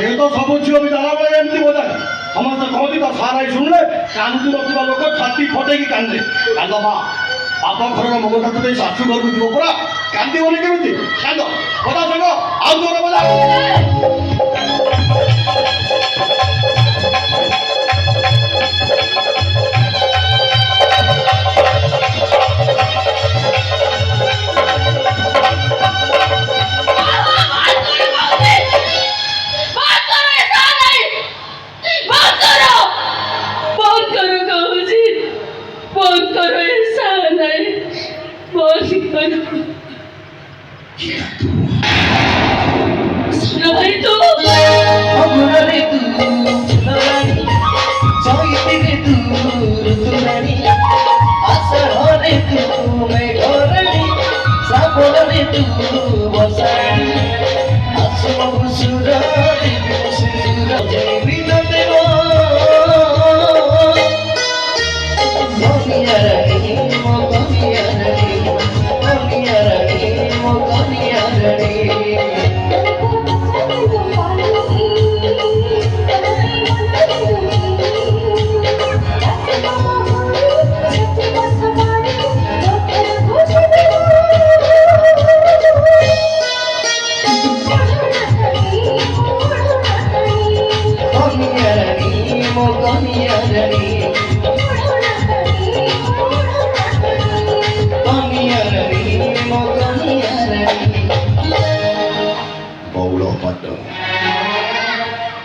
ସେ ତ ସବୁ ଝିଅ ବି ବେଳେ ଏମିତି ବଜାଏ। ସମସ୍ତେ କହନ୍ତି ତା ସାରାଇ ଶୁଣିଲେ କାନ୍ଦୁ ନଥିବା ଲୋକ ଛାତି ଫଟେଇକି କାନ୍ଦେ। କାନ୍ଦ ମା, ବାପ ଘରର ମମତାକୁ ଦେଇ ଶାଶୁ ଘରକୁ ଯିବ ପରା, କାନ୍ଦିବନି କେମିତି? କାନ୍ଦ ବଜା ସାଙ୍ଗ, ଆଉ ଜୋର ବଜା।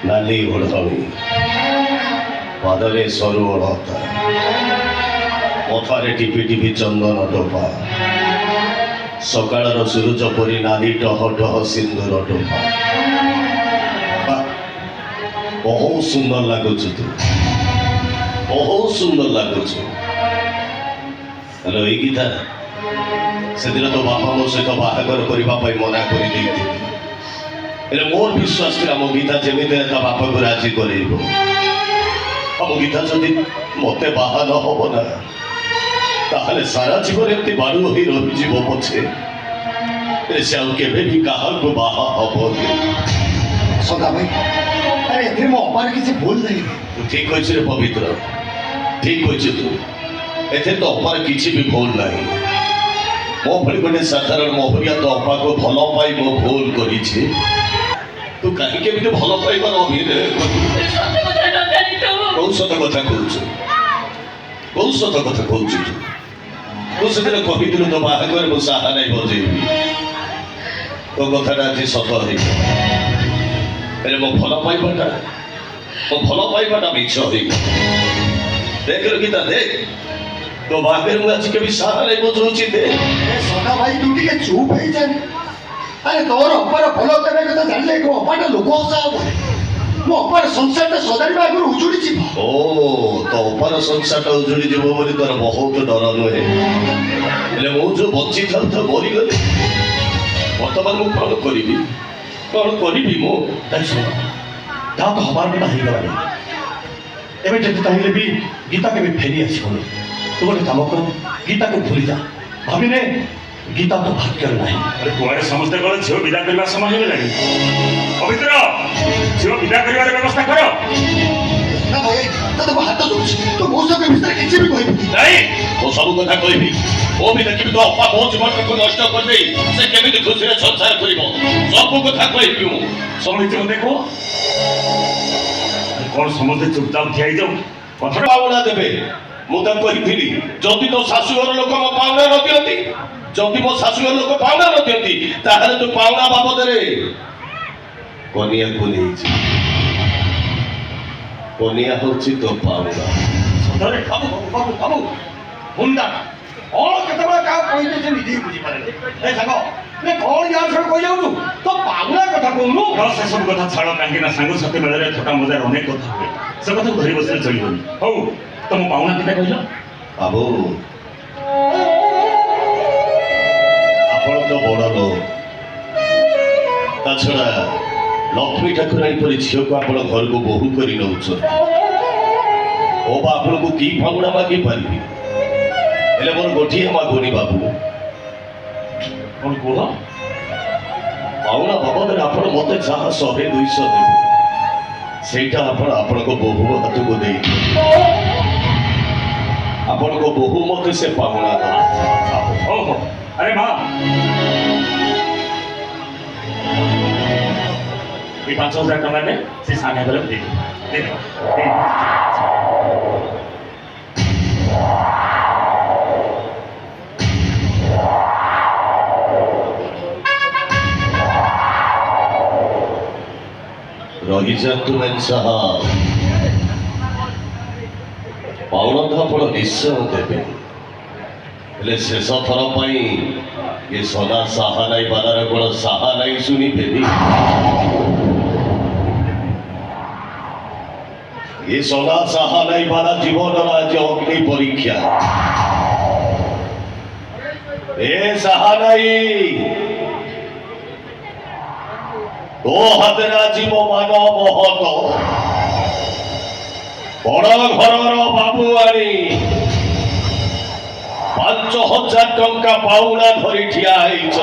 नाली ओढ़णी पादरे सरु ओढ़ता मथारे टिपि टिपि चंदन टोपा सकाळर सूरज परी नाली टह टह सिंदूर टोपा बहुत सुंदर लगुच तू बहुत सुंदर लगुच। हेलो ये गीता से दिन तो बापा मो सहित बाहागर करने मना कर मोर विश्वास आम गीता जमी बापा को राजी कर गीता जदि मत बाहा न हम ना ताहले सारा जीवन एमती बारू हो रही पछे से भी क्या बाहा हम सदा भाई अरे मो अपार किसी भूल नहीं ठीक अच्छे रे पवित्र ठीक अच्छे तू एथे तो अपार किसी भी भूल नहीं मो भली गोटे साधारण मोहरिया तो अपा को भल पाई मो भूल करी तू कहीं केमिति भल पाइबार अभिनय कौ सत कथा कहूँ कौ सत कथा कहूँ तू से कही तो बाहागर मु साहा नहीं बजेबी तो कथाटा आज सत हो मो भल पाइबाटा मिछ हो देख गीता देख तो बाहागर मुझे आज के साहा नहीं बजाऊँगी सदा भाई तू टे चुप हो जाए अरे तोर अपार भल करने कथा जानले को अपाटा लोक हसा हम मो अपार संसारटा सदारी आगर उजुड़ी जी ओ तो अपार संसारटा उजुड़ी जीव बोली तोर बहुत डर नुहे हेले मु जो बच्ची था तो मरी गली वर्तमान मु कौन करी मो ता तो हमार बेटा हो गला एबे जति चाहिए भी गीता के भी फेरी आसीबनी तू गोटे काम कर गीता को भूली जा भाविने गीता तो भाग्य नहीं अरे कुआरे समझते कल झील विदा करने समय हो गलानी पवित्र झील विदा करने व्यवस्था कर ना भाई तो हाथ दूच तो मो सब भीतर किछि भी कहबी नहीं वो सब कथा कहबी ओ भी देखि तो अपा बहुत जीवन को नष्ट कर दे से केमिति खुशी रे संसार करिवो सब कथा कहबी मु समिति देखो कौन समझते चुपचाप ठिया जाऊ कथा पावना देबे मु त कहिथिली जदि तो शाशुघर लोक म पावना न दियंती जदि मो शाशुघर लोक पावना न दियंती ताहले तो पावना बाबद रे कनिया को नहीं कनिया होची तो पावना सदरे बाबू बाबू बाबू हुंडा और केतबा का कहि दे निधि बुझी पारे ए सागो मैं कौन यार से कहि जाऊ तो पावना कथा कहनु से सब कथा छाड़ काहे ना सांग सते बेले रे छोटा मजार अनेक कथा हुए से कथा धरि बसले चलिबनी हौ तुम पावना किता कहिलो बाबू आपण तो बड़ लोग ता छड़ा लक्ष्मी ठाकुराणी परी झील को आप घर को बोहू कर आपन को की पावना मागे पारि हेले मोर गोटिए मागुनी बाबू कौन कह पावना बाबद आप मत जहाँ 100 200 देवे ସେଇଟା ଆପଣ ଆପଣଙ୍କ ବୋହୂ ହାତକୁ ଦେଇ ଆପଣଙ୍କ ବୋହୂ ମତେ ସେ ପାଉଣା ଦେବ। ଓହୋ ଆରେ ମା এই 5,000 টাকা নে সে সামনে ধরে দিবি দিবি ରହିଯାନ୍ତୁ ମେନ୍ ସାହାବ, ପାଉଣା ତ ଆପଣ ନିଶ୍ଚୟ ଦେବେ, ହେଲେ ଶେଷ ଥର ପାଇଁ ଏ ସଦା ସାହା ନାଇଁ ବାଲାର କ'ଣ ସାହା ନାଇଁ ଶୁଣିବେନି? ଏ ସଦା ସାହା ନାଇଁ ବାଲା ଜୀବନର ଆଜି ଅଗ୍ନି ପରୀକ୍ଷା। ଏ ସାହା ନାଇଁ ତୋ ହାତରେ ଆଜି ମୋ ମାନ ମହତ ବଡ଼ ଘରର ବାବୁଆଣୀ 5,000 ଟଙ୍କା ପାଉଣା ଧରି ଠିଆ ହେଇଛ।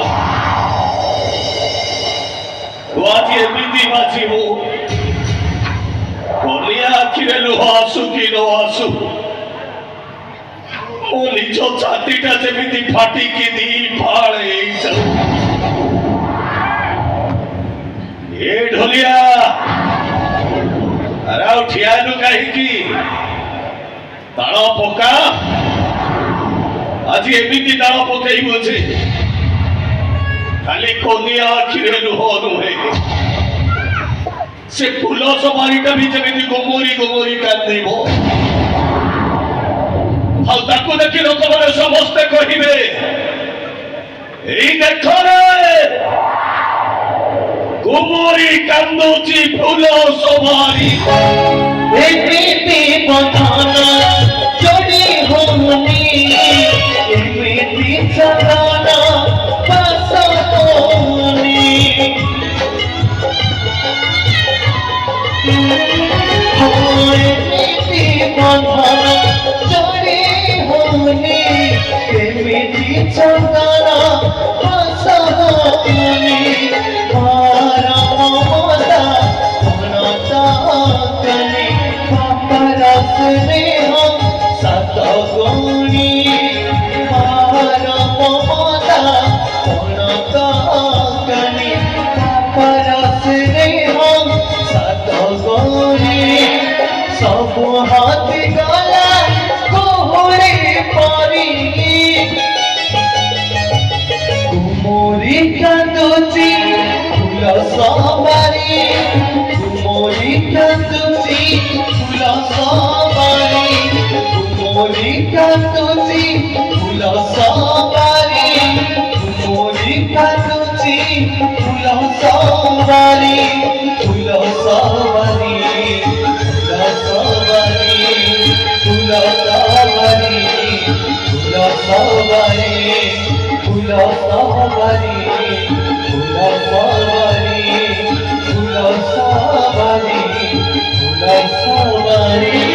ତୁ ଆଜି ଏମିତି ବାଜିବୁ, କନିଆ ଆଖିରେ ଲୁହ ଆସୁ କି ନ ଆସୁ, ମୋ ନିଜ ଛାତିଟା ଯେମିତି ଫାଟିକି ଦି ଫାଳ ହେଇଯାଉ। ଏ ଢୋଲିଆ, ଆରେ ଆଉ ଠିଆ ହେଲୁ କାହିଁକି? ତାଳ ପକା, ଆଜି ଏମିତି ତାଳ ପକେଇବୁ ଯେ ଖାଲି କନିଆ ଆଖିରେ ଲୁହ ନୁହେଁ, ସେ ଫୁଲ ସବାରିଟା ବି ଯେମିତି ଗୋମରି ଗୋମରି କାନ୍ଦିବ। ଆଉ ତାକୁ ଦେଖି ଲୋକମାନେ ସମସ୍ତେ କହିବେ, ଏଇ ଦେଖରେ ଗୋମରି କାନ୍ଦୁଛି ଫୁଲ ସବାରି। ଏମିତି ବଦନ ଯୋଡ଼ି ହଉନି, ଏମିତି ଚଳନ ବାସ ହଉନି। ଏମିତି ବଦନ ଯୋଡ଼ି ହଉନି, ଏମିତି ଚଳନ ବାସ ହଉନି। ସବୁ ହାତି ଗଲା କୋହରେ ପରି, କୁମୁରି କାନ୍ଦୁଛି ଫୁଲ ସବାରି, କୁମୁରି କାନ୍ଦୁଛି ଫୁଲ ସବାରି, କୁମୁରି କାନ୍ଦୁଛି ଫୁଲ ସବାରି, କୁମୁରି କାନ୍ଦୁଛି ଫୁଲ ସବାରି, ଫୁଲ ସବାରି, ଫୁଲ ସବାରି, ଫୁଲ ସବାରି, ଫୁଲ ସବାରି, ଫୁଲ ସବାରି, ଫୁଲ ସବାରି, ଫୁଲ ସବାରି, ଫୁଲ ସବାରି।